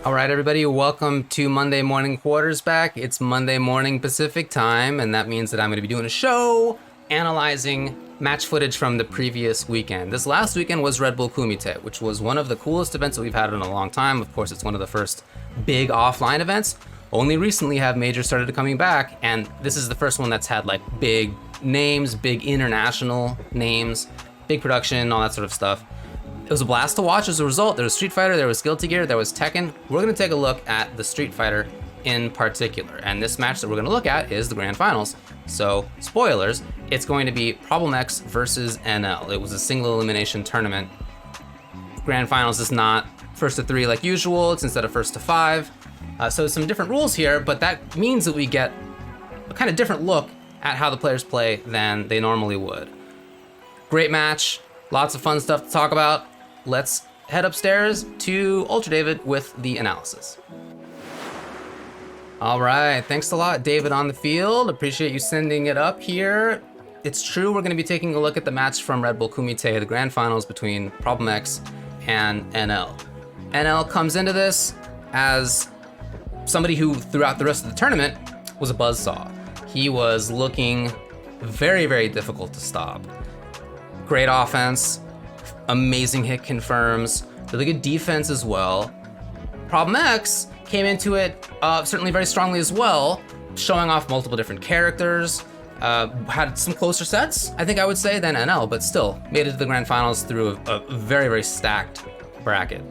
All right, everybody, welcome to Monday Morning Quartersback. It's Monday morning Pacific time, and that means that I'm going to be doing a show analyzing match footage from the previous weekend. This last weekend was Red Bull Kumite, which was one of the coolest events that we've had in a long time. Of course, it's one of the first big offline events. Only recently have majors started coming back, and this is the first one that's had like big names, big international names, big production, all that sort of stuff. It was a blast to watch as a result. There was Street Fighter, there was Guilty Gear, there was Tekken. We're gonna take a look at the Street Fighter in particular. And this match that we're gonna look at is the Grand Finals. So, spoilers, it's going to be PROBLEMX versus NL. It was a single elimination tournament. Grand Finals is not first to 3 like usual, it's instead of first to 5. So some different rules here, but that means that we get a kind of different look at how the players play than they normally would. Great match, lots of fun stuff to talk about. Let's head upstairs to UltraDavid with the analysis. All right, thanks a lot, David on the field. Appreciate you sending it up here. It's true, we're gonna be taking a look at the match from Red Bull Kumite, the Grand Finals between PROBLEMX and NL. NL comes into this as somebody who, throughout the rest of the tournament, was a buzzsaw. He was looking very, very difficult to stop. Great offense, amazing hit confirms, really good defense as well. PROBLEMX came into it certainly very strongly as well, showing off multiple different characters, had some closer sets, I think I would say, than NL, but still made it to the Grand Finals through a very, very stacked bracket.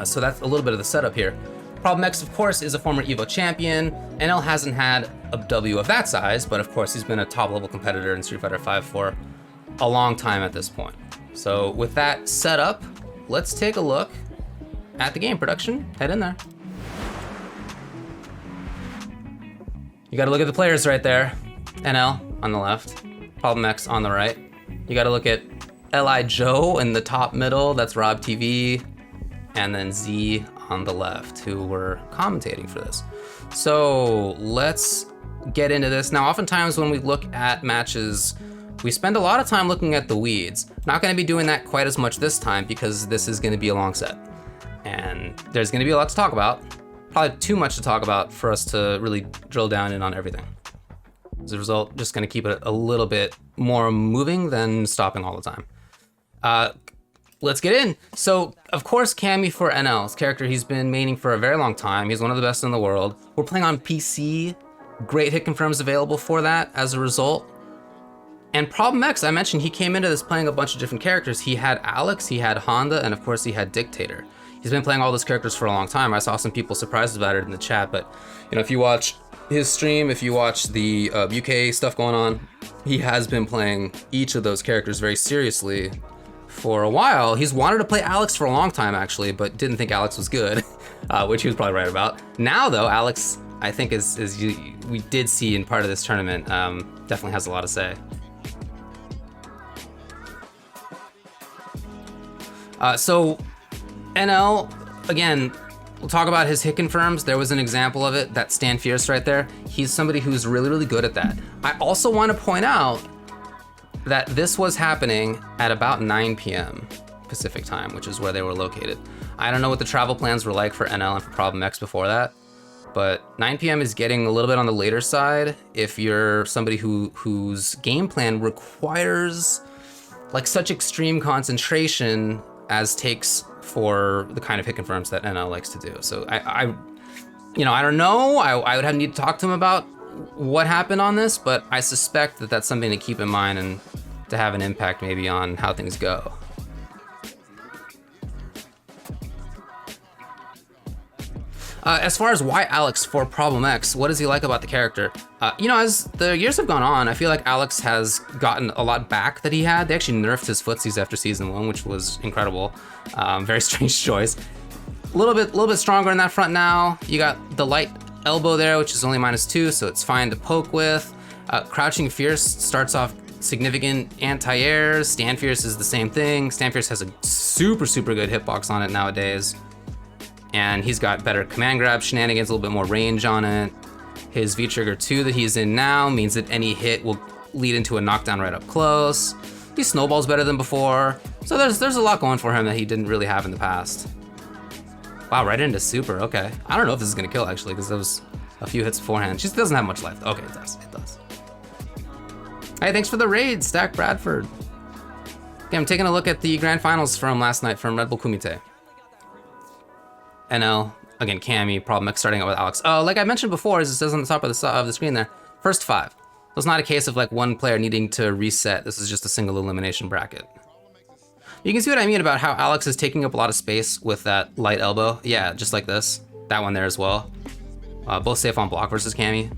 So that's a little bit of the setup here. PROBLEMX, of course, is a former EVO champion. NL hasn't had a W of that size, but of course he's been a top-level competitor in Street Fighter V for a long time at this point. So with that set up, let's take a look at the game. Production, head in there. You gotta look at the players right there. NL on the left, PROBLEMX on the right. You gotta look at Li Joe in the top middle, that's Rob TV, and then Z on the left, who were commentating for this. So let's get into this. Now, oftentimes when we look at matches, we spend a lot of time looking at the weeds. Not gonna be doing that quite as much this time because this is gonna be a long set. And there's gonna be a lot to talk about. Probably too much to talk about for us to really drill down in on everything. As a result, just gonna keep it a little bit more moving than stopping all the time. Let's get in. So, of course, Cammy for NL's character, he's been maining for a very long time. He's one of the best in the world. We're playing on PC. Great hit confirms available for that as a result. And PROBLEMX, I mentioned he came into this playing a bunch of different characters. He had Alex, he had Honda, and of course he had Dictator. He's been playing all those characters for a long time. I saw some people surprised about it in the chat, but you know, if you watch his stream, if you watch the UK stuff going on, he has been playing each of those characters very seriously for a while. He's wanted to play Alex for a long time actually, but didn't think Alex was good, which he was probably right about. Now though, Alex, I think we did see in part of this tournament, definitely has a lot to say. So NL, again, we'll talk about his hit confirms. There was an example of it, that Stand Fierce right there. He's somebody who's really, really good at that. I also want to point out that this was happening at about 9 p.m. Pacific time, which is where they were located. I don't know what the travel plans were like for NL and for PROBLEMX before that, but 9 p.m. is getting a little bit on the later side if you're somebody whose game plan requires like such extreme concentration as takes for the kind of hit confirms that NL likes to do. So I don't know. I would need to talk to him about what happened on this, but I suspect that that's something to keep in mind and to have an impact maybe on how things go. As far as why Alex for PROBLEMX, what does he like about the character? As the years have gone on, I feel like Alex has gotten a lot back that he had. They actually nerfed his footsies after season 1, which was incredible. Very strange choice. A little bit stronger in that front now. You got the light elbow there, which is only -2, so it's fine to poke with. Crouching Fierce starts off significant anti-air. Stand Fierce is the same thing. Stand Fierce has a super, super good hitbox on it nowadays. And he's got better command grab shenanigans, a little bit more range on it. His V-Trigger 2 that he's in now means that any hit will lead into a knockdown right up close. He snowballs better than before. So there's a lot going for him that he didn't really have in the past. Wow, right into super, okay. I don't know if this is gonna kill actually, because there was a few hits beforehand. She doesn't have much life. Okay, it does, it does. Hey, thanks for the raid, Stack Bradford. Okay, I'm taking a look at the grand finals from last night from Red Bull Kumite. NL, again, Cammy, PROBLEMX starting out with Alex. Like I mentioned before, as it says on the top of the screen there, first 5. So it's not a case of like one player needing to reset. This is just a single elimination bracket. You can see what I mean about how Alex is taking up a lot of space with that light elbow. Yeah, just like this. That one there as well. Both safe on block versus Cammy.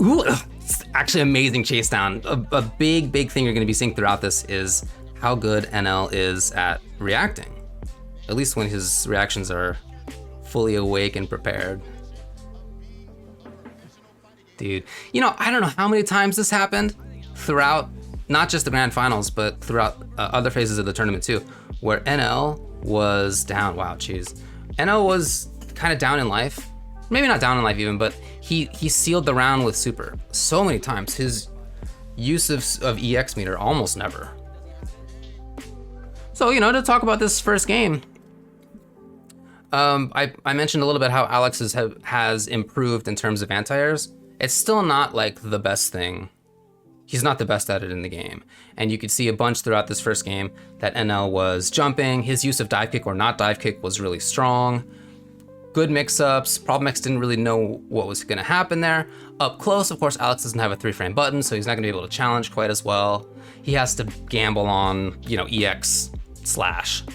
Ooh, it's actually amazing chase down. A big thing you're gonna be seeing throughout this is how good NL is at reacting. At least when his reactions are fully awake and prepared. Dude, you know, I don't know how many times this happened throughout, not just the grand finals, but throughout other phases of the tournament too, where NL was down. Wow, jeez. NL was kind of down in life. Maybe not down in life even, but he sealed the round with super so many times. His use of EX meter almost never. So, you know, to talk about this first game, I mentioned a little bit how Alex has improved in terms of anti-airs. It's still not like the best thing. He's not the best at it in the game. And you could see a bunch throughout this first game that NL was jumping. His use of dive kick or not dive kick was really strong. Good mix-ups. PROBLEMX didn't really know what was gonna happen there. Up close, of course, Alex doesn't have a 3-frame button, so he's not gonna be able to challenge quite as well. He has to gamble on, you know, EX slash,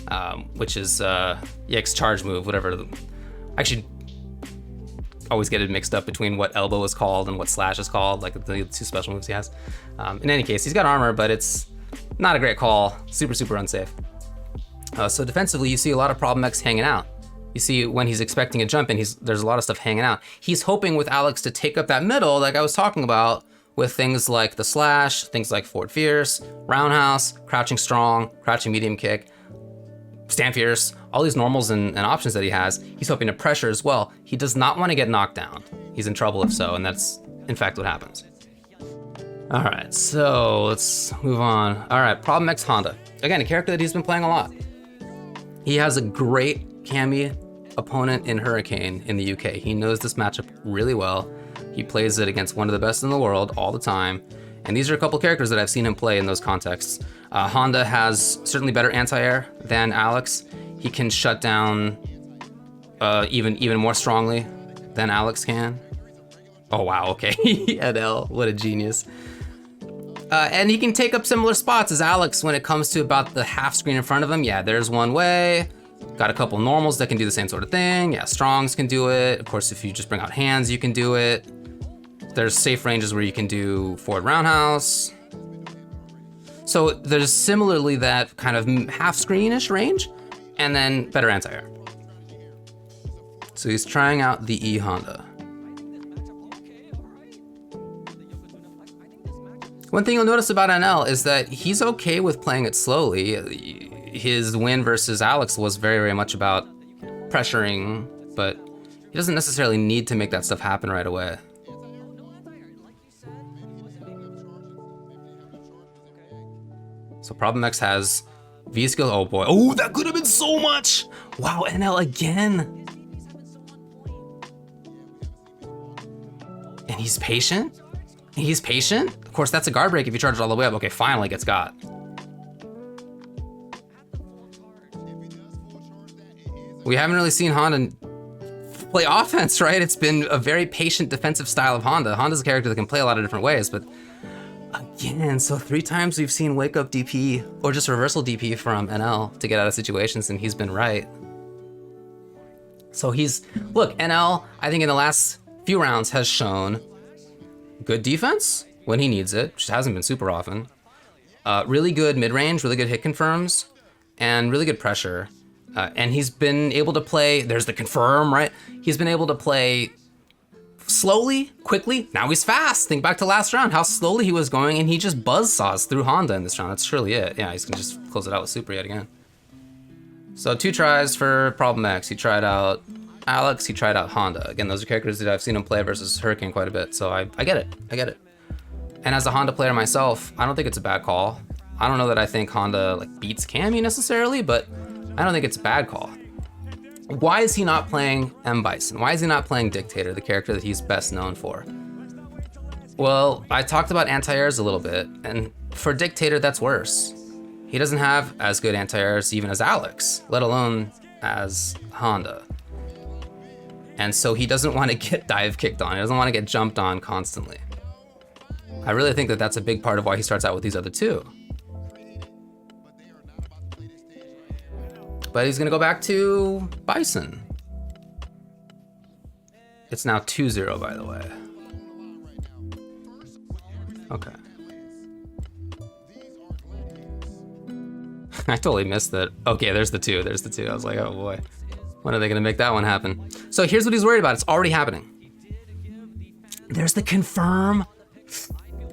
which is EX charge move, whatever. Actually, always get it mixed up between what elbow is called and what slash is called, like the 2 special moves he has. In any case, he's got armor, but it's not a great call. Super unsafe. So defensively, you see a lot of PROBLEMX hanging out. You see when he's expecting a jump and there's a lot of stuff hanging out. He's hoping with Alex to take up that middle, like I was talking about, with things like the slash, things like forward fierce, roundhouse, crouching strong, crouching medium kick, stand fierce, all these normals and options that he has. He's hoping to pressure as well. He does not want to get knocked down. He's in trouble if so, and that's in fact what happens. All right, so let's move on. All right, PROBLEMX Honda. Again, a character that he's been playing a lot. He has a great Cammy opponent in Hurricane in the UK. He knows this matchup really well. He plays it against one of the best in the world all the time. And these are a couple characters that I've seen him play in those contexts. Honda has certainly better anti-air than Alex. He can shut down even more strongly than Alex can. Oh wow, okay, NL, what a genius. And he can take up similar spots as Alex when it comes to about the half screen in front of him. Yeah, there's one way. Got a couple normals that can do the same sort of thing. Yeah, strongs can do it. Of course, if you just bring out hands, you can do it. There's safe ranges where you can do forward roundhouse. So there's similarly that kind of half screen-ish range, and then better anti-air. So he's trying out the E Honda. One thing you'll notice about NL is that he's okay with playing it slowly. His win versus Alex was very much about pressuring, but he doesn't necessarily need to make that stuff happen right away. So PROBLEMX has V skill. Oh boy. Oh, that could have been so much. Wow, NL again. And he's patient. He's patient. Of course, that's a guard break if you charge it all the way up. Okay, finally gets got. We haven't really seen Honda play offense, right? It's been a very patient defensive style of Honda. Honda's a character that can play a lot of different ways, but again, so 3 times we've seen wake up DP or just reversal DP from NL to get out of situations, and he's been right. So look, NL, I think in the last few rounds has shown good defense when he needs it, which hasn't been super often. Really good mid-range, really good hit confirms, and really good pressure. And he's been able to play, there's the confirm, right? He's been able to play slowly, quickly. Now he's fast. Think back to last round, how slowly he was going, and he just buzzsaws through Honda in this round. That's surely it. Yeah, he's gonna just close it out with super yet again. So 2 tries for PROBLEMX. He tried out Alex, he tried out Honda. Again, those are characters that I've seen him play versus Hurricane quite a bit, so I get it, I get it. And as a Honda player myself, I don't think it's a bad call. I don't know that I think Honda like beats Cammy necessarily, but I don't think it's a bad call. Why is he not playing M. Bison? Why is he not playing Dictator, the character that he's best known for? Well, I talked about anti-airs a little bit, and for Dictator, that's worse. He doesn't have as good anti-airs even as Alex, let alone as Honda. And so he doesn't want to get dive kicked on. He doesn't want to get jumped on constantly. I really think that that's a big part of why he starts out with these other two. But he's gonna go back to Bison. It's now 2-0, by the way. Okay. I totally missed that. Okay, there's the two. I was like, oh boy. When are they gonna make that one happen? So here's what he's worried about. It's already happening. There's the confirm.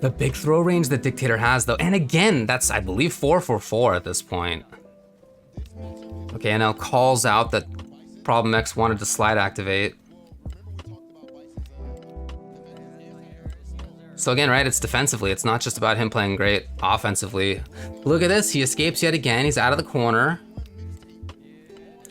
The big throw range that Dictator has though. And again, that's, I believe, 4 for 4 at this point. Okay, NL calls out that PROBLEMX wanted to slide activate. So again, right, it's defensively. It's not just about him playing great offensively. Look at this, he escapes yet again. He's out of the corner.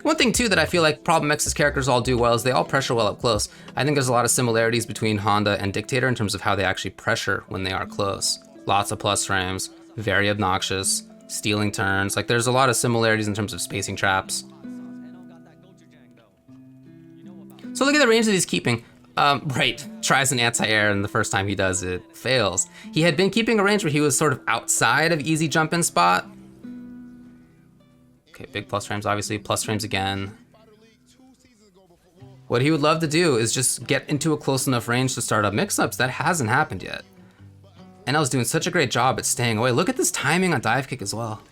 One thing too that I feel like PROBLEMX's characters all do well is they all pressure well up close. I think there's a lot of similarities between Honda and Dictator in terms of how they actually pressure when they are close. Lots of plus frames, very obnoxious, stealing turns. Like there's a lot of similarities in terms of spacing traps. So look at the range that he's keeping. Right, tries an anti-air and the first time he does it, fails. He had been keeping a range where he was sort of outside of easy jump-in spot. Okay, big plus frames, obviously, plus frames again. What he would love to do is just get into a close enough range to start up mix-ups. That hasn't happened yet. And I was doing such a great job at staying away. Look at this timing on dive kick as well.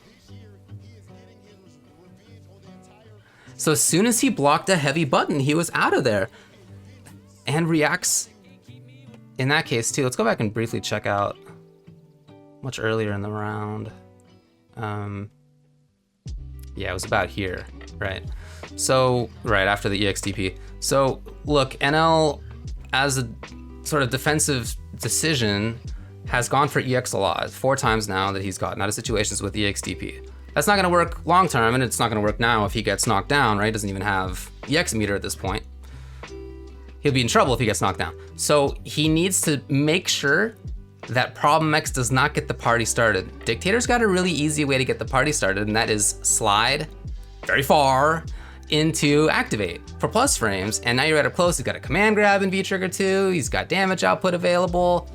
So as soon as he blocked a heavy button, he was out of there. And reacts in that case too. Let's go back and briefly check out much earlier in the round. Yeah, it was about here, right? So, right after the EXTP. So look, NL as a sort of defensive decision has gone for EX a lot. 4 times now that he's gotten out of situations with EXTP. That's not gonna work long term, and it's not gonna work now if he gets knocked down, right? Doesn't even have EX meter at this point. He'll be in trouble if he gets knocked down. So he needs to make sure that PROBLEMX does not get the party started. Dictator's got a really easy way to get the party started, and that is slide very far into activate for plus frames. And now you're right up close, he's got a command grab in V-Trigger 2, he's got damage output available.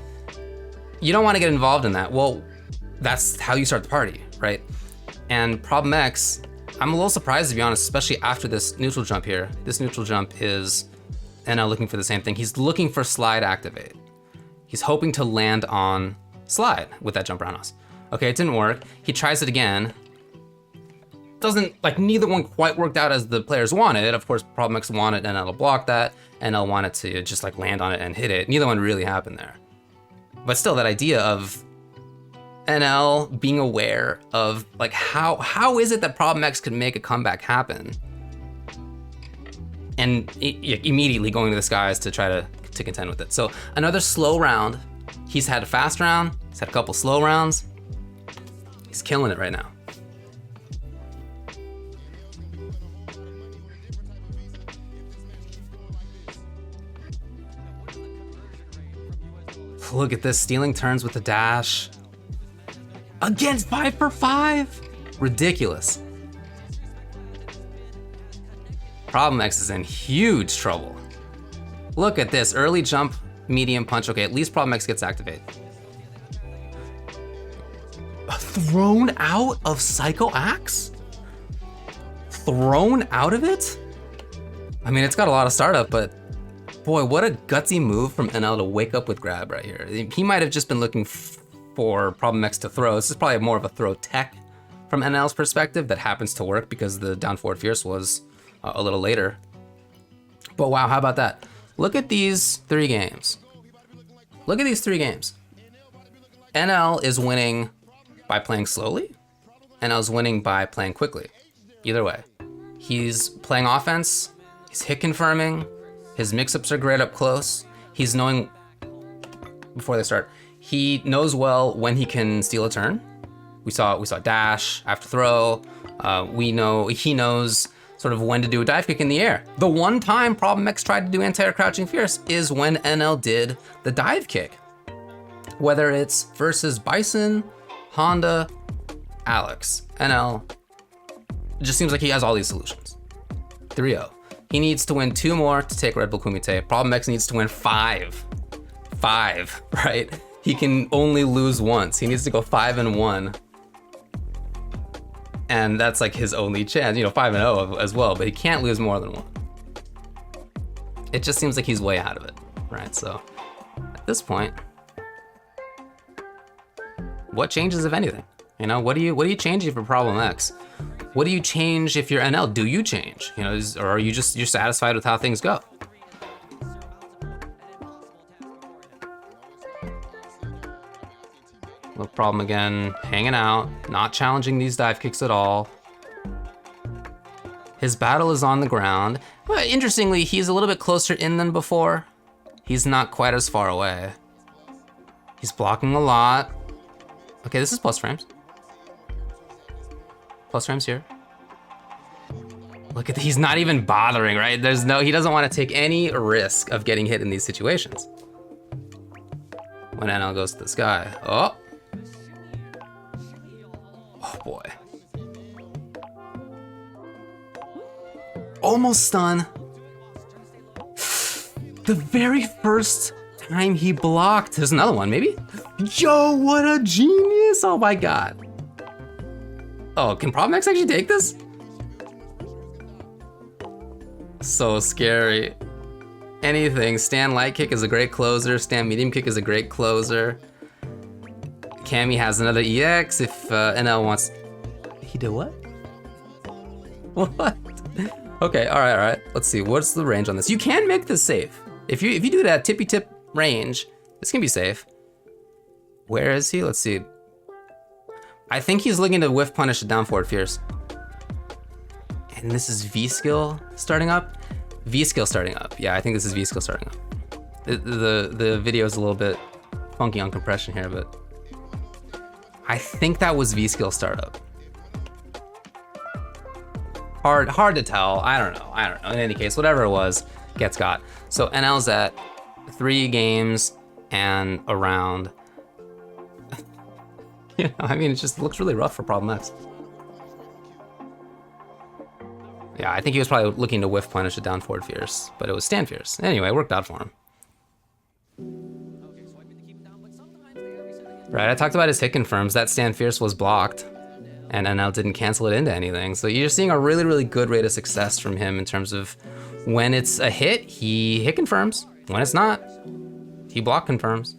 You don't want to get involved in that. Well, that's how you start the party, right? And PROBLEMX, I'm a little surprised to be honest, especially after this neutral jump here. This neutral jump is NL looking for the same thing. He's looking for slide activate. He's hoping to land on slide with that jump roundhouse. Okay, it didn't work. He tries it again. Doesn't, like neither one quite worked out as the players wanted. Of course, PROBLEMX wanted NL to block that. NL wanted to just like land on it and hit it. Neither one really happened there. But still, that idea of NL being aware of like how is it that PROBLEMX could make a comeback happen? And immediately going to the skies to try to contend with it. So another slow round. He's had a fast round, he's had a couple slow rounds. He's killing it right now. Look at this, stealing turns with the dash. Again, 5 for 5? Ridiculous. PROBLEMX is in huge trouble. Look at this, early jump, medium punch. Okay, at least PROBLEMX gets activate. Thrown out of Psycho Axe? Thrown out of it? I mean, it's got a lot of startup, but boy, what a gutsy move from NL to wake up with grab right here. He might have just been looking for PROBLEMX to throw. This is probably more of a throw tech from NL's perspective that happens to work because the down forward fierce was a little later. But wow, how about that? Look at these 3 games. Look at these 3 games. NL is winning by playing slowly. NL is winning by playing quickly. Either way. He's playing offense, he's hit confirming, his mix-ups are great up close. He's knowing, before they start, he knows well when he can steal a turn. We saw dash after throw. He knows sort of when to do a dive kick in the air. The one time PROBLEMX tried to do anti-air crouching fierce is when NL did the dive kick. Whether it's versus Bison, Honda, Alex, NL, it just seems like he has all these solutions. 3-0. He needs to win 2 more to take Red Bull Kumite. PROBLEMX needs to win 5. 5, right? He can only lose once. He needs to go 5-1. And that's like his only chance, 5-0 as well, but he can't lose more than 1. It just seems like he's way out of it, right? So at this point, what changes, if anything? What do you change if you're PROBLEMX? What do you change if you're NL? Do you change? Or are you you're satisfied with how things go? No problem again, hanging out, not challenging these dive kicks at all. His battle is on the ground. But interestingly, he's a little bit closer in than before. He's not quite as far away. He's blocking a lot. Okay, this is plus frames. Plus frames here. Look at he's not even bothering, right? He doesn't want to take any risk of getting hit in these situations. When NL goes to this guy. Oh boy. Almost stun. The very first time he blocked. There's another one, maybe? Yo, what a genius. Oh my God. Oh, can PROBLEMX actually take this? So scary. Anything. Stand light kick is a great closer. Stand medium kick is a great closer. Cammy has another EX if NL wants. He did what? What? Okay, all right. Let's see. What's the range on this? You can make this safe. If you do that tippy tip range, this can be safe. Where is he? Let's see. I think he's looking to whiff punish a down forward fierce. And this is V skill starting up. V skill starting up. Yeah, I think this is V skill starting up. The video is a little bit funky on compression here, but I think that was V skill startup. Hard to tell. I don't know. In any case, whatever it was, gets got. So NL's at 3 games and a round. It just looks really rough for PROBLEMX. Yeah, I think he was probably looking to whiff punish a down forward fierce, but it was stand fierce. Anyway, it worked out for him. Right, I talked about his hit confirms. That stand fierce was blocked, and NL didn't cancel it into anything. So you're seeing a really, really good rate of success from him in terms of when it's a hit, he hit confirms. When it's not, he block confirms.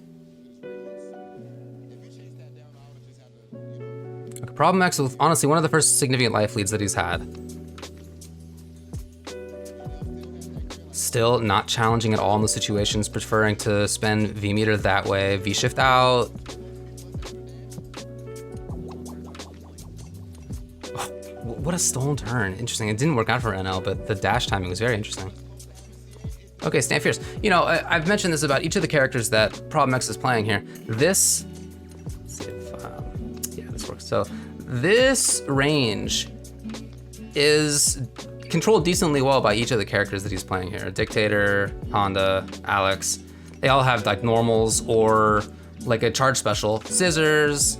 Okay, PROBLEMX with honestly one of the first significant life leads that he's had. Still not challenging at all in the situations, preferring to spend V meter that way. V shift out. Oh, what a stolen turn. Interesting. It didn't work out for NL, but the dash timing was very interesting. Okay, stand fierce. I've mentioned this about each of the characters that PROBLEMX is playing here. This, let's see if, yeah, this works. So this range is controlled decently well by each of the characters that he's playing here. Dictator, Honda, Alex. They all have like normals or like a charge special. Scissors,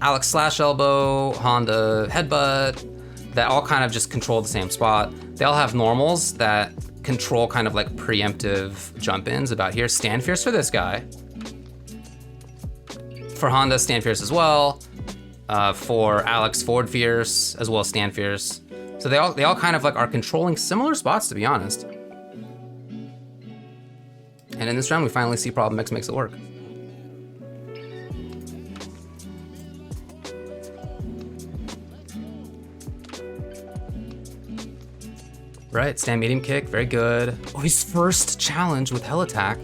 Alex slash elbow, Honda headbutt, that all kind of just control the same spot. They all have normals that control kind of like preemptive jump-ins about here. Stand fierce for this guy. For Honda, stand fierce as well. For Alex, forward fierce, as well as stand fierce. So they all kind of like are controlling similar spots, to be honest. And in this round, we finally see PROBLEMX makes it work. Right, stand medium kick, very good. Oh, his first challenge with hell attack.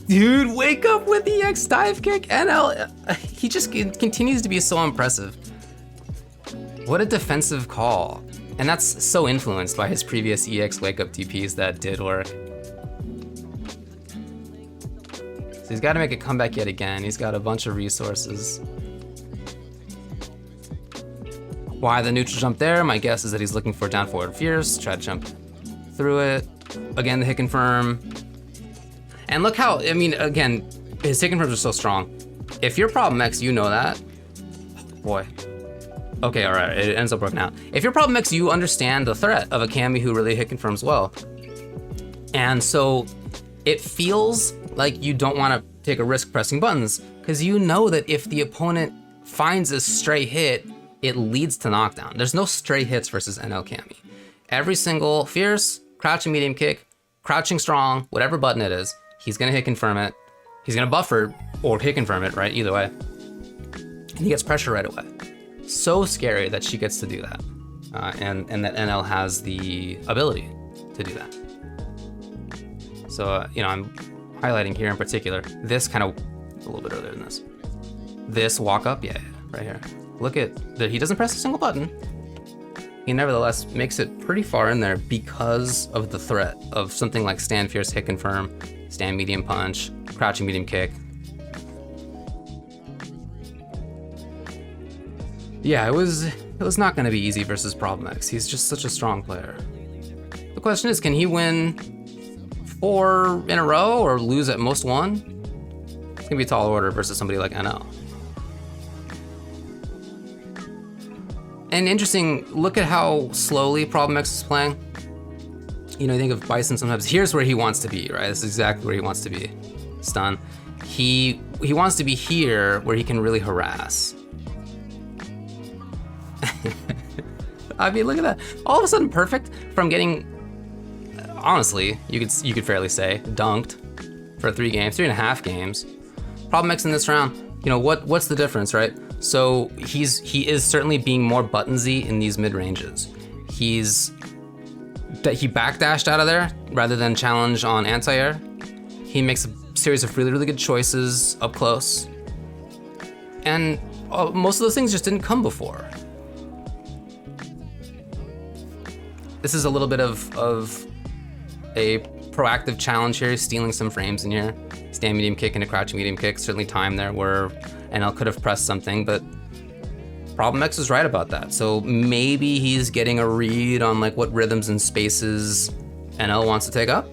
Dude, wake up with the EX dive kick. NL, he just continues to be so impressive. What a defensive call. And that's so influenced by his previous EX wake up DPs that did work. So he's got to make a comeback yet again. He's got a bunch of resources. Why the neutral jump there? My guess is that he's looking for down forward fierce, try to jump through it. Again, the hit confirm. And look how, I mean, again, his hit confirms are so strong. If you're PROBLEMX, you know that. Boy. Okay, all right, it ends up working out. If you're PROBLEMX, you understand the threat of a Cammy who really hit confirms well. And so it feels like you don't want to take a risk pressing buttons, because you know that if the opponent finds a stray hit, it leads to knockdown. There's no stray hits versus NL Cammy. Every single fierce, crouching medium kick, crouching strong, whatever button it is, he's gonna hit confirm it. He's gonna buffer or hit confirm it, right? Either way. And he gets pressure right away. So scary that she gets to do that. And that NL has the ability to do that. So, you know, I'm highlighting here in particular, this kind of, a little bit earlier than this. This walk up, yeah, right here. Look at that, he doesn't press a single button. He nevertheless makes it pretty far in there because of the threat of something like stand fierce, hit confirm, stand medium punch, crouching medium kick. Yeah, it was not gonna be easy versus PROBLEMX. He's just such a strong player. The question is, can he win 4 in a row or lose at most 1? It's gonna be a tall order versus somebody like NL. And interesting, look at how slowly PROBLEMX is playing. You know, you think of Bison sometimes, here's where he wants to be, right? This is exactly where he wants to be. Stun. He wants to be here where he can really harass. I mean, look at that. All of a sudden perfect from getting, honestly, you could fairly say, dunked for 3.5 games. PROBLEMX in this round, you know, what's the difference, right? So he is certainly being more buttonsy in these mid ranges. He backdashed out of there rather than challenge on anti-air. He makes a series of really, really good choices up close. And most of those things just didn't come before. This is a little bit of a proactive challenge here, stealing some frames in here. Stand medium kick into crouching medium kick, certainly time there where NL could have pressed something, but PROBLEMX is right about that. So maybe he's getting a read on like what rhythms and spaces NL wants to take up.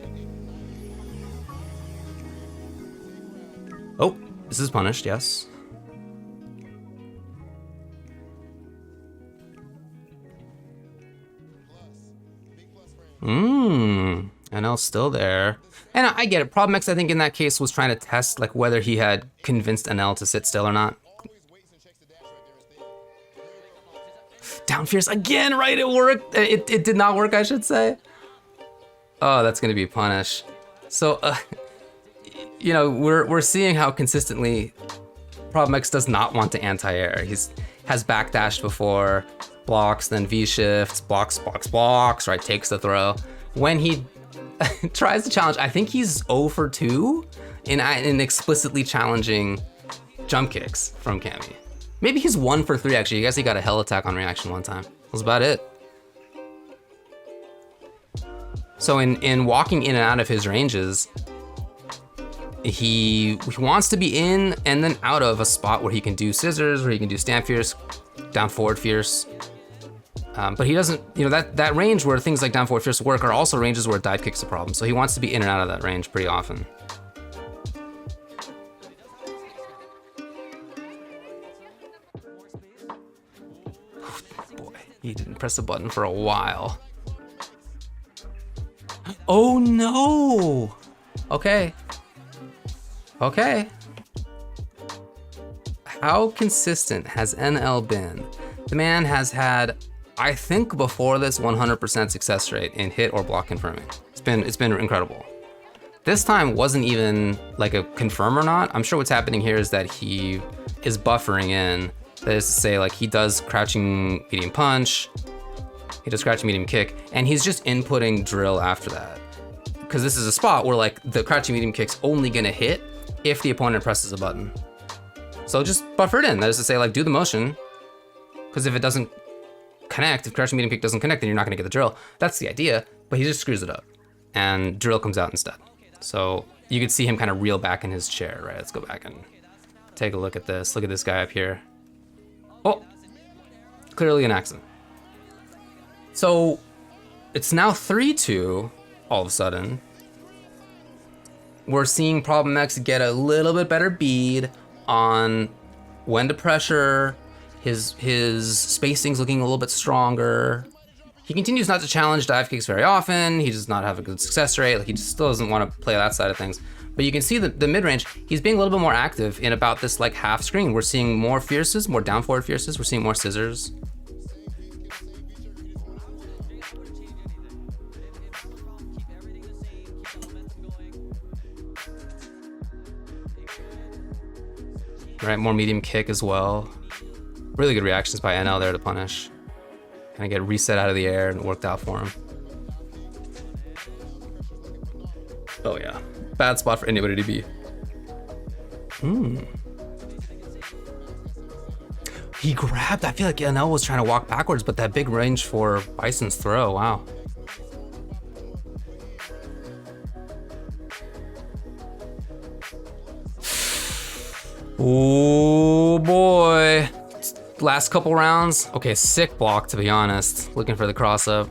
Oh, this is punished, yes. NL's still there. And I get it, PROBLEMX I think in that case was trying to test like whether he had convinced NL to sit still or not. Down fierce again, right? It worked. It did not work, I should say. Oh, that's gonna be punish. So, you know, we're seeing how consistently PROBLEMX does not want to anti-air. Has backdashed before, blocks, then V shifts, blocks, right? Takes the throw. When he tries to challenge, I think he's 0 for 2 in explicitly challenging jump kicks from Cammy. Maybe he's 1 for 3 actually. I guess he got a hell attack on reaction one time. That was about it. So in walking in and out of his ranges, he wants to be in and then out of a spot where he can do scissors, where he can do stand fierce, down forward fierce. But he doesn't, you know, that range where things like down forward fierce work are also ranges where dive kick's a problem. So he wants to be in and out of that range pretty often. Boy, he didn't press the button for a while. Oh no! Okay. Okay. How consistent has NL been? The man has had, I think before this, 100% success rate in hit or block confirming. It's been incredible. This time wasn't even like a confirm or not. I'm sure what's happening here is that he is buffering in. That is to say, like, he does crouching medium punch, he does crouching medium kick, and he's just inputting drill after that. Because this is a spot where like the crouching medium kick's only gonna hit if the opponent presses a button. So just buffer it in. That is to say, like, do the motion, because if it doesn't connect, if crouching medium kick doesn't connect, then you're not gonna get the drill. That's the idea, but he just screws it up, and drill comes out instead. So you could see him kind of reel back in his chair, right? Let's go back and take a look at this. Look at this guy up here. Oh, Clearly an accident. So it's now 3-2 all of a sudden. We're seeing PROBLEMX get a little bit better bead on when to pressure. His spacing's looking a little bit stronger. He continues not to challenge dive kicks very often. He does not have a good success rate. Like, he just still doesn't want to play that side of things. But you can see the mid-range, he's being a little bit more active in about this like half screen. We're seeing more fierces, more down forward fierces. We're seeing more scissors. Right, more medium kick as well. Really good reactions by NL there to punish. Kind of get reset out of the air and it worked out for him. Oh yeah, bad spot for anybody to be. He grabbed, I feel like NL was trying to walk backwards, but that big range for Bison's throw, wow. Oh boy. Last couple rounds. Okay, sick block to be honest. Looking for the cross up.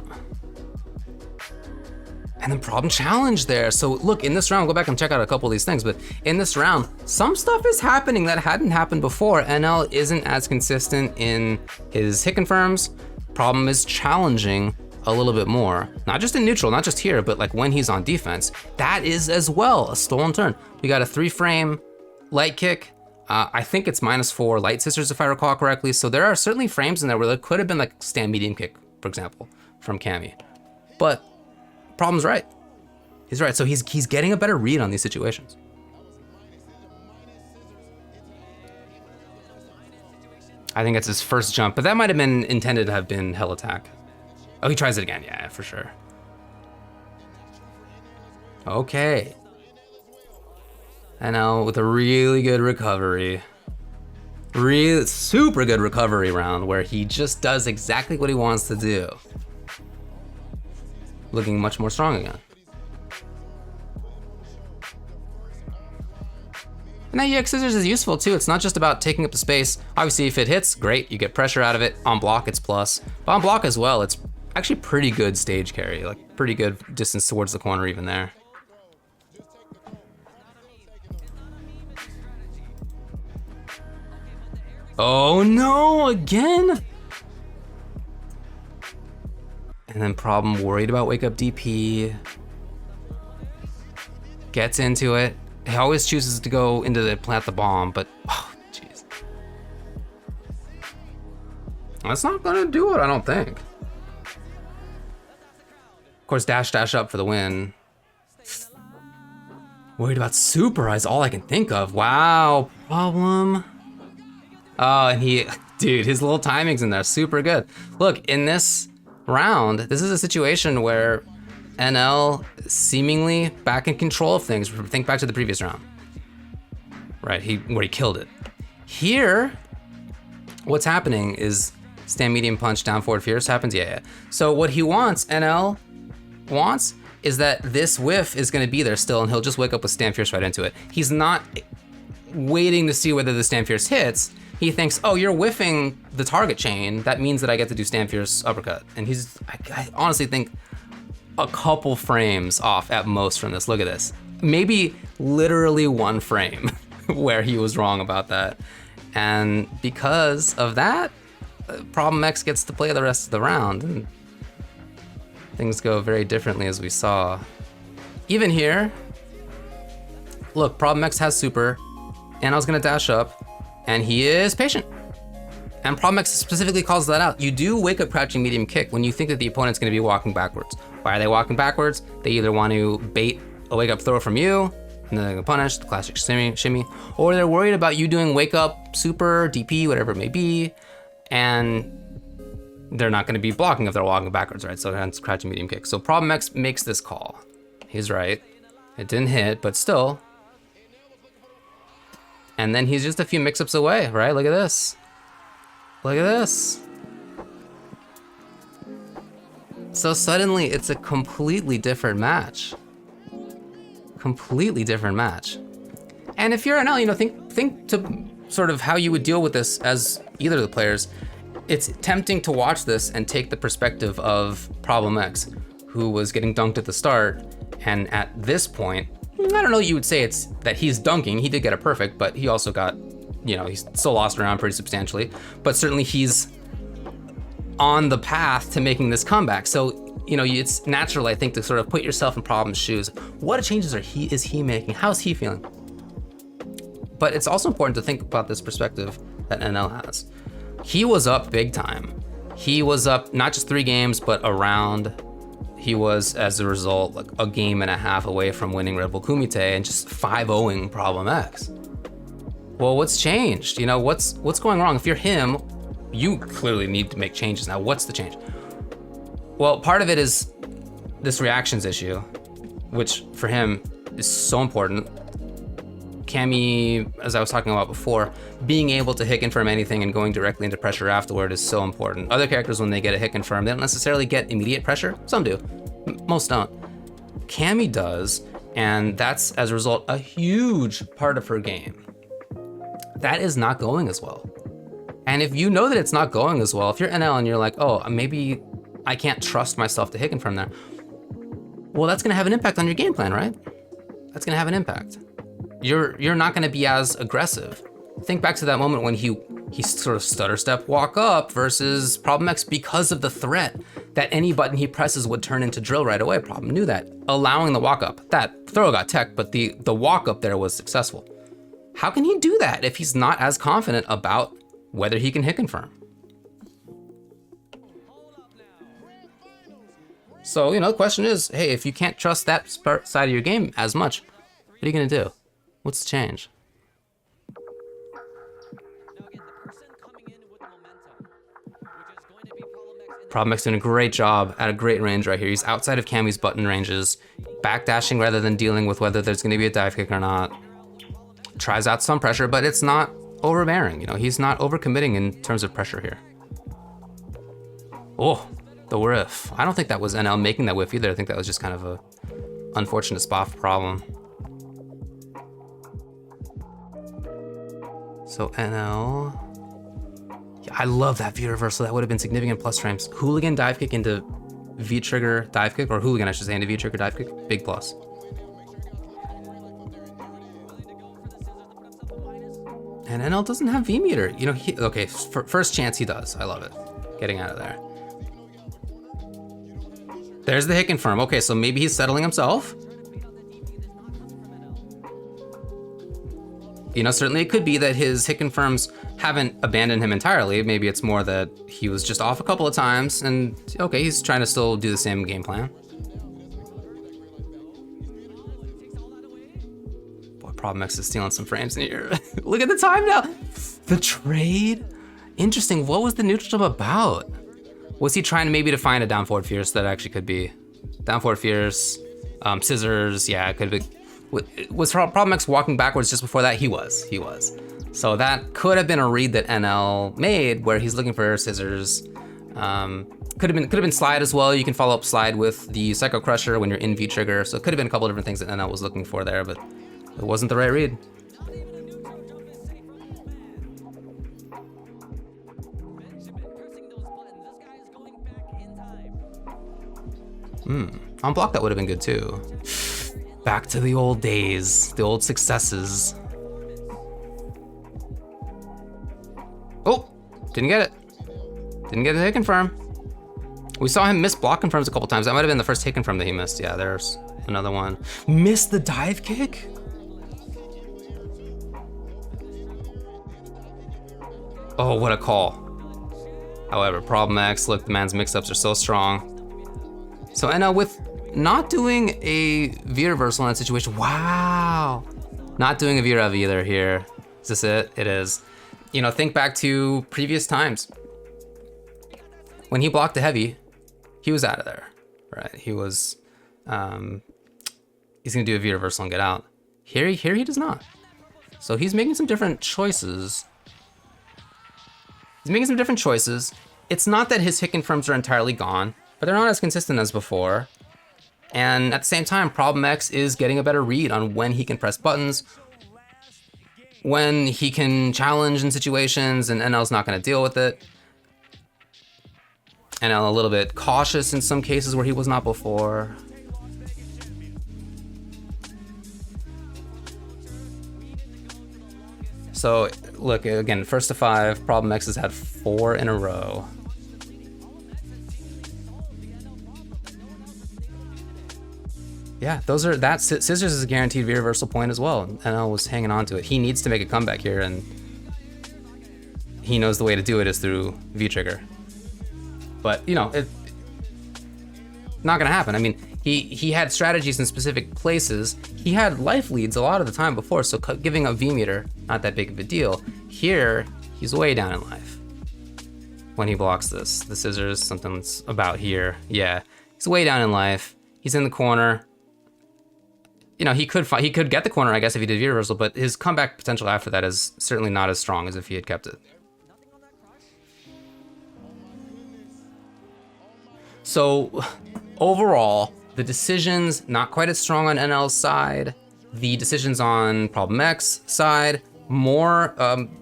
And then problem challenge there. So look, in this round, go back and check out a couple of these things, but in this round, some stuff is happening that hadn't happened before. NL isn't as consistent in his hit confirms. Problem is challenging a little bit more. Not just in neutral, not just here, but like when he's on defense. That is as well a stolen turn. We got a 3-frame light kick. I think it's -4 light scissors if I recall correctly. So there are certainly frames in there where there could have been like stand medium kick, for example, from Cammy. But Problem's right. He's right. So he's getting a better read on these situations. I think it's his first jump, but that might have been intended to have been hell attack. Oh, he tries it again. Yeah, for sure. Okay. And now with a really good recovery. Really super good recovery round where he just does exactly what he wants to do. Looking much more strong again. And that EX scissors is useful too. It's not just about taking up the space. Obviously if it hits, great, you get pressure out of it. On block, it's plus. But on block as well, it's actually pretty good stage carry. Like pretty good distance towards the corner even there. Oh no, again? And then Problem worried about wake up DP. Gets into it. He always chooses to go into the plant the bomb, but oh jeez. That's not gonna do it, I don't think. Of course, dash up for the win. Worried about super is all I can think of. Wow, Problem. Oh, and dude, his little timings in there, super good. Look, in this round, this is a situation where NL seemingly back in control of things. Think back to the previous round, right? Where he killed it. Here, what's happening is stand medium punch, down forward fierce happens, yeah. So what he wants, NL wants, is that this whiff is gonna be there still and he'll just wake up with stand fierce right into it. He's not waiting to see whether the stand fierce hits. He thinks, oh, you're whiffing the target chain. That means that I get to do stand fierce uppercut. And I honestly think a couple frames off at most from this. Look at this. Maybe literally one frame where he was wrong about that. And because of that, PROBLEMX gets to play the rest of the round. And things go very differently as we saw. Even here, look, PROBLEMX has super, and I was gonna dash up, and he is patient. And PROBLEMX specifically calls that out. You do wake up crouching medium kick when you think that the opponent's gonna be walking backwards. Why are they walking backwards? They either want to bait a wake up throw from you, and then they're gonna punish, the classic shimmy, or they're worried about you doing wake up, super, DP, whatever it may be, and they're not gonna be blocking if they're walking backwards, right? So hence crouching medium kick. So PROBLEMX makes this call. He's right. It didn't hit, but still. And then he's just a few mix-ups away, right? Look at this. Look at this. So suddenly it's a completely different match. Completely different match. And if you're NL, think to sort of how you would deal with this as either of the players. it's tempting to watch this and take the perspective of PROBLEMX, who was getting dunked at the start, and at this point, I don't know, you would say it's that he's dunking. He did get it perfect, but he also got, you know, he's still lost around pretty substantially, but certainly he's on the path to making this comeback. So, you know, it's natural, I think, to sort of put yourself in Problem's shoes. What changes is he making? How's he feeling? But it's also important to think about this perspective that NL has. He was up big time. He was up not just 3 games, but around. He was, as a result, like a game and a half away from winning Red Bull Kumite and just 5-0ing PROBLEMX. Well, what's changed? You know, what's going wrong? If you're him, you clearly need to make changes. Now, what's the change? Well, part of it is this reactions issue, which for him is so important. Cammy, as I was talking about before, being able to hit confirm anything and going directly into pressure afterward is so important. Other characters, when they get a hit confirm, they don't necessarily get immediate pressure. Some do, most don't. Cammy does, and that's, as a result, a huge part of her game. That is not going as well. And if you know that it's not going as well, if you're NL and you're like, oh, maybe I can't trust myself to hit confirm there, well, that's gonna have an impact on your game plan, right? That's gonna have an impact. You're not gonna be as aggressive. Think back to that moment when he sort of stutter step walk up versus PROBLEMX because of the threat that any button he presses would turn into drill right away. Problem knew that. Allowing the walk up. That throw got tech, but the walk up there was successful. How can he do that if he's not as confident about whether he can hit confirm? So, you know, the question is, hey, if you can't trust that side of your game as much, what are you gonna do? What's the change? PROBLEMX doing a great job at a great range right here. He's outside of Cammy's button ranges, backdashing rather than dealing with whether there's gonna be a dive kick or not. Tries out some pressure, but it's not overbearing. You know, he's not overcommitting in terms of pressure here. Oh, the whiff. I don't think that was NL making that whiff either. I think that was just kind of a unfortunate spot for Problem. So NL, yeah, I love that V reversal. That would have been significant plus frames. Hooligan dive kick into V trigger dive kick, or hooligan I should say, into V trigger dive kick, big plus. And NL doesn't have V meter. You know, okay, first chance he does. I love it. Getting out of there. There's the hit confirm. Okay, so maybe he's settling himself. You know, certainly it could be that his hit confirms haven't abandoned him entirely. Maybe it's more that he was just off a couple of times and okay, he's trying to still do the same game plan. Boy, PROBLEMX is stealing some frames in here. Look at the time now. The trade? Interesting, what was the neutral jump about? Was he trying maybe to find a down forward fierce? That actually could be. Down forward fierce, scissors, yeah, it could be. Was PROBLEMX walking backwards just before that? He was. So that could have been a read that NL made where he's looking for scissors. Could have been slide as well. You can follow up slide with the Psycho Crusher when you're in V trigger. So it could have been a couple different things that NL was looking for there, but it wasn't the right read. On block that would have been good too. Back to the old days, the old successes. Oh, didn't get it. Didn't get the hit confirm. We saw him miss block confirms a couple times. That might have been the first hit confirm that he missed. Yeah, there's another one. Missed the dive kick? Oh, what a call. However, PROBLEMX, look, the man's mix-ups are so strong. So NL with not doing a V reversal in that situation. Wow. Not doing a V rev either here. Is this it? It is. You know, think back to previous times. When he blocked the heavy, he was out of there, right? He was, he's gonna do a V reversal and get out. Here he does not. So he's making some different choices. It's not that his hit confirms are entirely gone, but they're not as consistent as before. And at the same time, PROBLEMX is getting a better read on when he can press buttons, when he can challenge in situations, and NL's not gonna deal with it. NL a little bit cautious in some cases where he was not before. So look, again, first to 5, PROBLEMX has had 4 in a row. Yeah, scissors is a guaranteed V-reversal point as well. NL was hanging on to it. He needs to make a comeback here, and he knows the way to do it is through V-trigger. But, you know, it's not gonna happen. I mean, he had strategies in specific places. He had life leads a lot of the time before, so giving up V-meter, not that big of a deal. Here, he's way down in life when he blocks this. The scissors, something's about here. Yeah, he's way down in life. He's in the corner. You know, he could get the corner, I guess, if he did V-reversal, but his comeback potential after that is certainly not as strong as if he had kept it. So overall, the decisions not quite as strong on NL's side. The decisions on PROBLEMX side, more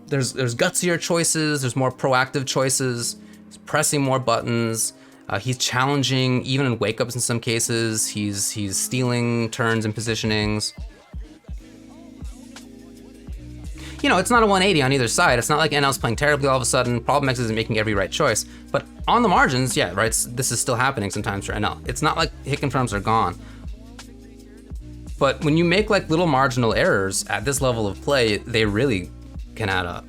there's gutsier choices. There's more proactive choices. He's pressing more buttons. He's challenging even in wake ups in some cases. He's stealing turns and positionings. You know, it's not a 180 on either side. It's not like NL's playing terribly all of a sudden. PROBLEMX isn't making every right choice. But on the margins, yeah, right, this is still happening sometimes for NL. It's not like hit confirms are gone. But when you make like little marginal errors at this level of play, they really can add up.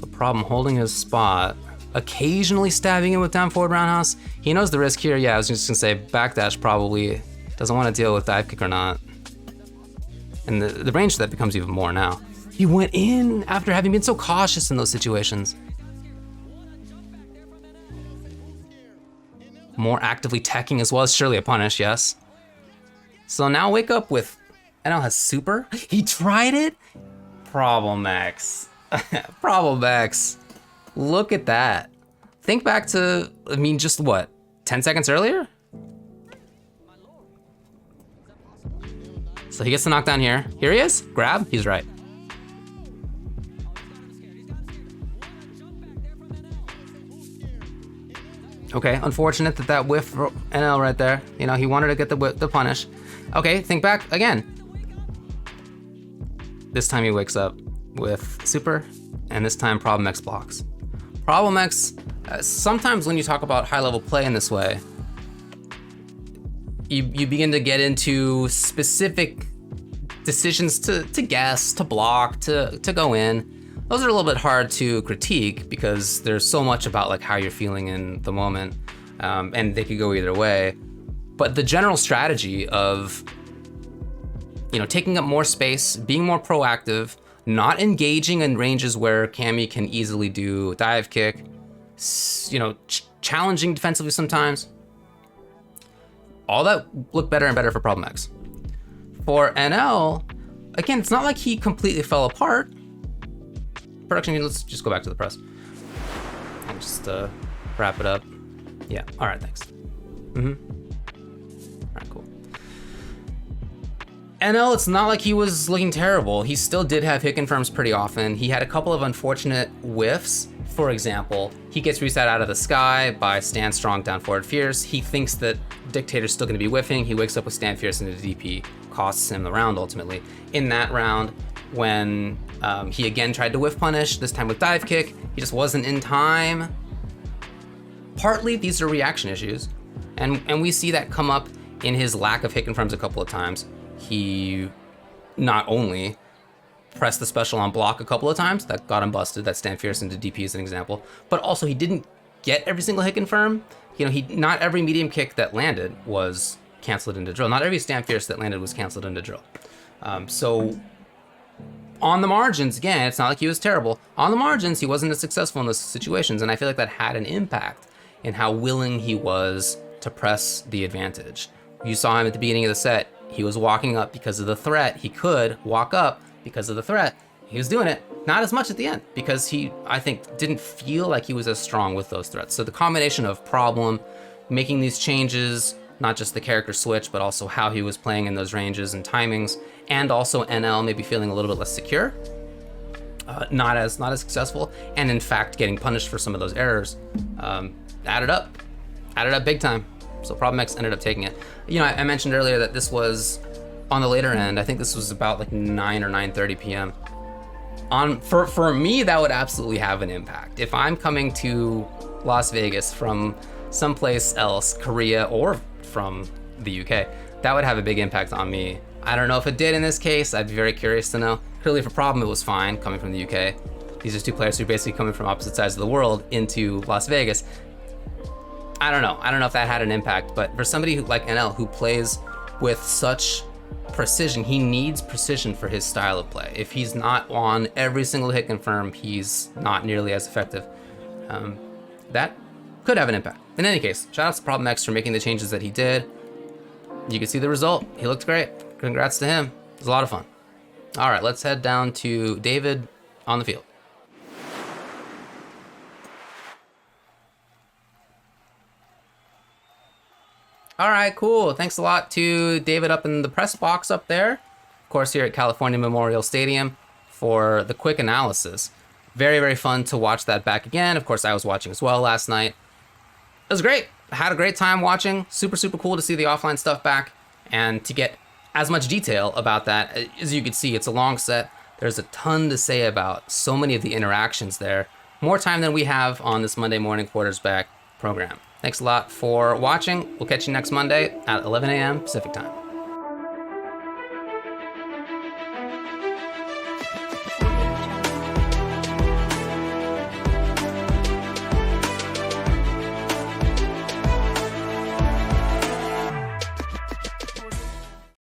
So Problem holding his spot. Occasionally stabbing him with down forward roundhouse. He knows the risk here. Yeah, I was just gonna say backdash probably doesn't want to deal with dive kick or not. And the range of that becomes even more now. He went in after having been so cautious in those situations. More actively teching as well as surely a punish, yes. So now wake up with NL has super. He tried it? PROBLEMX. PROBLEMX. Look at that. Think back to, I mean, just what, 10 seconds earlier? So he gets the knockdown here. Here he is, grab, he's right. Okay, unfortunate that whiff for NL right there. You know, he wanted to get the punish. Okay, think back again. This time he wakes up with super, and this time PROBLEMX blocks. PROBLEMX, sometimes when you talk about high-level play in this way, you begin to get into specific decisions to guess, to block, to go in. Those are a little bit hard to critique because there's so much about like how you're feeling in the moment, and they could go either way. But the general strategy of, you know, taking up more space, being more proactive, not engaging in ranges where Cammy can easily do dive kick, you know, challenging defensively sometimes. All that looked better and better for PROBLEMX. For NL, again, it's not like he completely fell apart. Production, let's just go back to the press. I'll just wrap it up. Yeah, all right, thanks. All right, cool. NL, it's not like he was looking terrible. He still did have hit confirms pretty often. He had a couple of unfortunate whiffs. For example, he gets reset out of the sky by stand strong, down forward fierce. He thinks that Dictator's still gonna be whiffing. He wakes up with stand fierce and the DP costs him the round ultimately. In that round, when he again tried to whiff punish, this time with dive kick, he just wasn't in time. Partly these are reaction issues, and we see that come up in his lack of hit confirms a couple of times. He not only pressed the special on block a couple of times, that got him busted, that stand fierce into DP is an example, but also he didn't get every single hit confirm. You know, not every medium kick that landed was canceled into drill. Not every stand fierce that landed was canceled into drill. So on the margins, again, it's not like he was terrible. On the margins, he wasn't as successful in those situations, and I feel like that had an impact in how willing he was to press the advantage. You saw him at the beginning of the set. He was walking up because of the threat. He could walk up because of the threat. He was doing it, not as much at the end, because he, I think, didn't feel like he was as strong with those threats. So the combination of Problem, making these changes, not just the character switch, but also how he was playing in those ranges and timings, and also NL maybe feeling a little bit less secure, not as successful, and in fact getting punished for some of those errors. Added up big time. So PROBLEMX ended up taking it. You know, I mentioned earlier that this was on the later end. I think this was about like 9 or 9:30 p.m. For me, that would absolutely have an impact. If I'm coming to Las Vegas from someplace else, Korea, or from the UK, that would have a big impact on me. I don't know if it did in this case. I'd be very curious to know. Clearly for Problem, it was fine coming from the UK. These are two players who are basically coming from opposite sides of the world into Las Vegas. I don't know if that had an impact, but for somebody who, like NL, who plays with such precision, he needs precision for his style of play. If he's not on every single hit confirm, he's not nearly as effective. That could have an impact. In any case, shout out to PROBLEMX for making the changes that he did. You can see the result. He looked great. Congrats to him. It was a lot of fun. All right, let's head down to David on the field. All right, cool. Thanks a lot to David up in the press box up there. Of course, here at California Memorial Stadium for the quick analysis. Very, very fun to watch that back again. Of course, I was watching as well last night. It was great. I had a great time watching. Super, super cool to see the offline stuff back and to get as much detail about that. As you can see, it's a long set. There's a ton to say about so many of the interactions there. More time than we have on this Monday morning quartersback program. Thanks a lot for watching. We'll catch you next Monday at 11 a.m. Pacific time.